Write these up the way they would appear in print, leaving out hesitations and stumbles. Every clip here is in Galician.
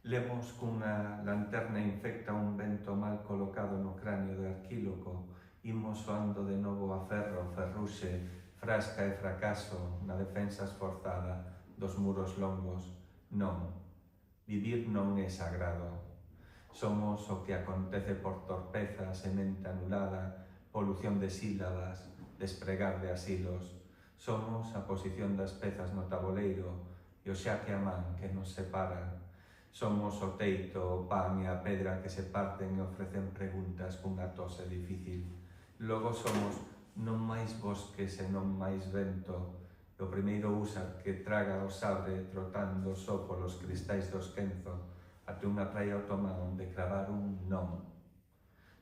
Lemos cunha lanterna infecta un vento mal colocado no cráneo de Arquíloco, imos soando de novo a ferro, ferruxe, frasca e fracaso na defensa esforzada dos muros longos. Non, vivir non é sagrado. Somos o que acontece por torpeza, semente anulada, polución de sílabas, despregar de asilos. Somos a posición das pezas no taboleiro e o xaque a man que nos separa. Somos o teito, o pan e a pedra que se parten e ofrecen preguntas cunha tose difícil. Logo somos non máis bosques e non máis vento, o primeiro húsar que traga o sabre trotando só polos cristais do esquenzo até unha praia otomá onde cravar un non.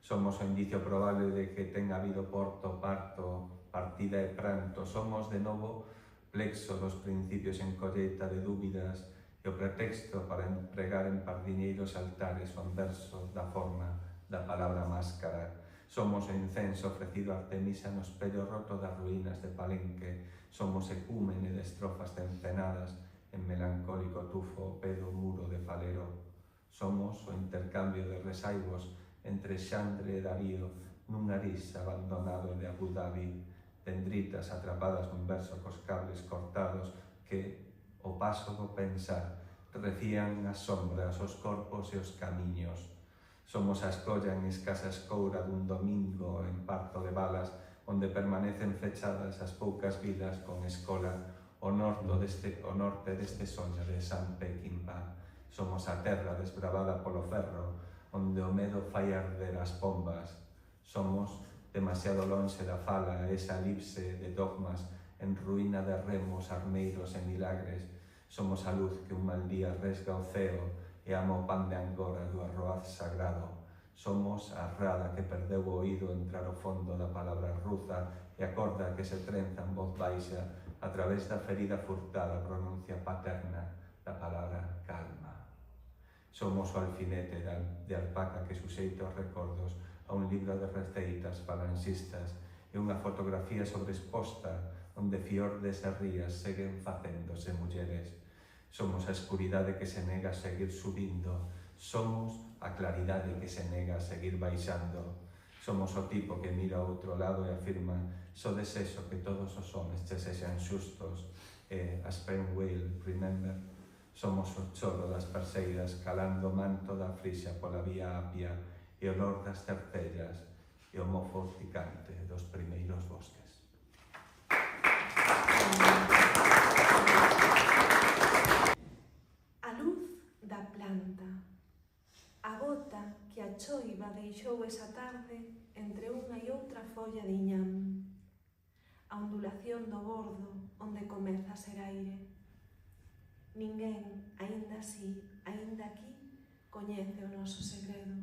Somos o indicio probable de que ten habido porto, parto, partida e pranto. Somos de novo plexo dos principios en colleita de dúbidas e o pretexto para empregar en pardiñeiros altares o anverso da forma da palabra máscara. Somos o incenso ofrecido a Artemisa no espello roto das ruínas de Palenque. Somos ecúmene de estrofas tencenadas en melancólico tufo o pé do muro de Falero. Somos o intercambio de resaivos entre Xandre e Darío nun nariz abandonado de Abu Dhabi, dendritas atrapadas nun verso cos cables cortados que, o paso do pensar, recían as sombras, os corpos e os camiños. Somos a escolla en escasa escoura dun domingo en parto de balas, onde permanecen fechadas as poucas vidas con escola o norte deste soño de San Peckinpah. Somos a terra desbravada polo ferro, onde o medo fai arder as pombas. Somos demasiado lonxe da fala, esa elipse de dogmas en ruína de remos, armeiros e milagres. Somos a luz que un mal día resga o ceo e ama o pan de Angora do arroaz sagrado. Somos a rada que perdeu o oído entrar ao fondo da palabra ruza e a corda que se trenza en voz baixa a través da ferida furtada pronuncia paterna da palabra calma. Somos o alfinete de alpaca que suxeita os recordos a un libro de receitas falanxistas e unha fotografía sobreexposta onde fiordes e rías seguen facéndose mulleres. Somos a escuridade que se nega a seguir subindo. Somos a claridade que se nega a seguir baixando. Somos o tipo que mira ao outro lado e afirma só desexo que todos os homes che sexan xustos e a sperm whale, remember? Somos o choro das perseiras calando o manto da frixa pola vía Apia e o olor das cercellas e o mofo urticante dos primeiros bosques. A luz da planta, a gota que a choiva deixou esa tarde entre unha e outra folla de iñán, a ondulación do bordo onde comeza a ser aire. Ninguén, aínda así, aínda aquí, coñece o noso segredo.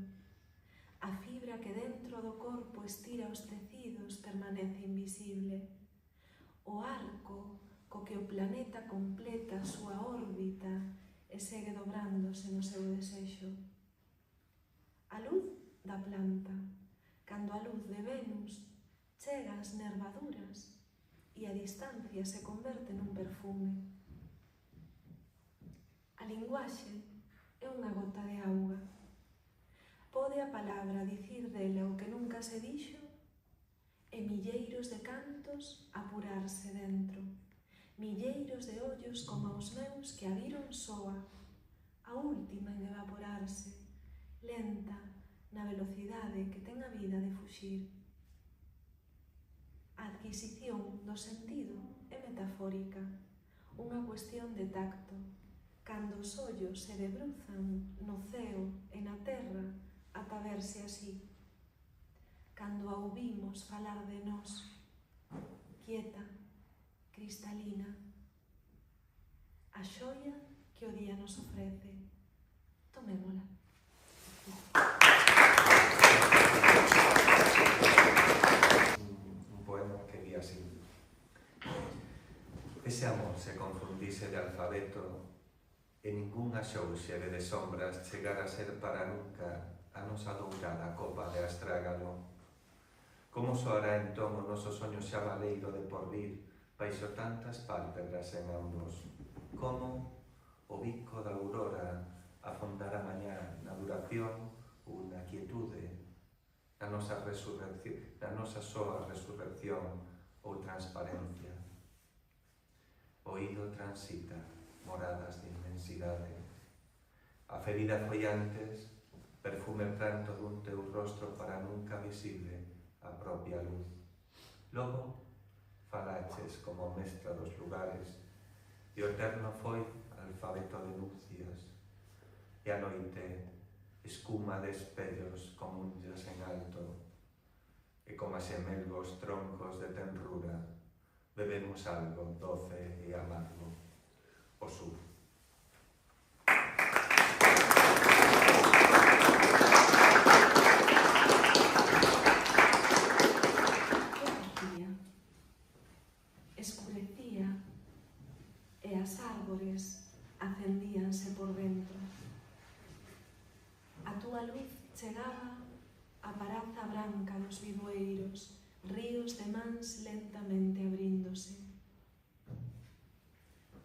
A fibra que dentro do corpo estira os tecidos permanece invisible. O arco co que o planeta completa a súa órbita e segue dobrándose no seu desexo. A luz da planta, cando a luz de Venus chega ás nervaduras e a distancia se converte nun perfume. A linguaxe é unha gota de auga. Pode a palabra dicir dela o que nunca se dixo e milleiros de cantos apurarse dentro, milleiros de ollos como os meus que a viron soa, a última en evaporarse, lenta na velocidade que ten a vida de fuxir. A adquisición do sentido é metafórica, unha cuestión de tacto. Cando os ollos se debruzan no ceo e na terra ata verse así. Cando a ouvimos falar de nós, quieta, cristalina, a xoia que o día nos ofrece. Tomémola. Un poema que di así. Ese amor se confundise de alfabeto e ningún axouxere de sombras chegara a ser para nunca a nosa dourada copa de astrágalo. Como soará entón o noso soño xabaleiro de porvir baixo tantas pálpebras en ambos? Como o bico da aurora afondar a mañá na duración ou na quietude, na nosa resurrección, na nosa soa resurrección ou transparencia. O ido transita moradas de inmensidade. A ferida foi antes perfume pranto dun teu rostro para nunca visible a propia luz. Logo, falaches como mestra dos lugares, e o eterno foi alfabeto de nupcias, e a noite escuma de espellos como unllas en alto, e como a semelgos troncos de tenrura, bebemos algo doce e amargo, o sur. Escurecía e as árbores acendíanse por dentro. A túa luz chegaba á paraza branca dos bidueiros, ríos de mans lentamente abríndose.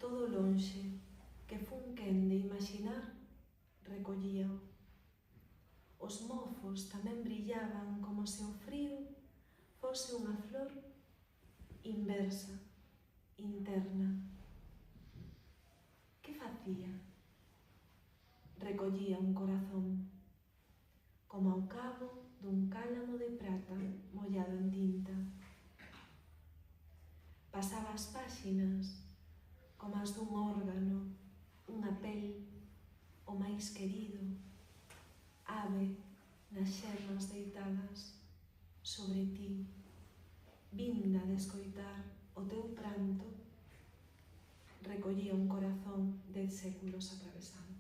Todo lonxe, que fun quen de imaginar, recollíao. Os mofos tamén brillaban como se o frío fose unha flor inversa, interna. Que facía? Recollía un corazón, como ao cabo dun cálamo de prata mollado en tinta. Pasaba as páxinas como as dun órgano, unha pel, o máis querido, ave nas xermas deitadas sobre ti, vinda de escoitar o teu pranto, recollía un corazón de séculos atravesando.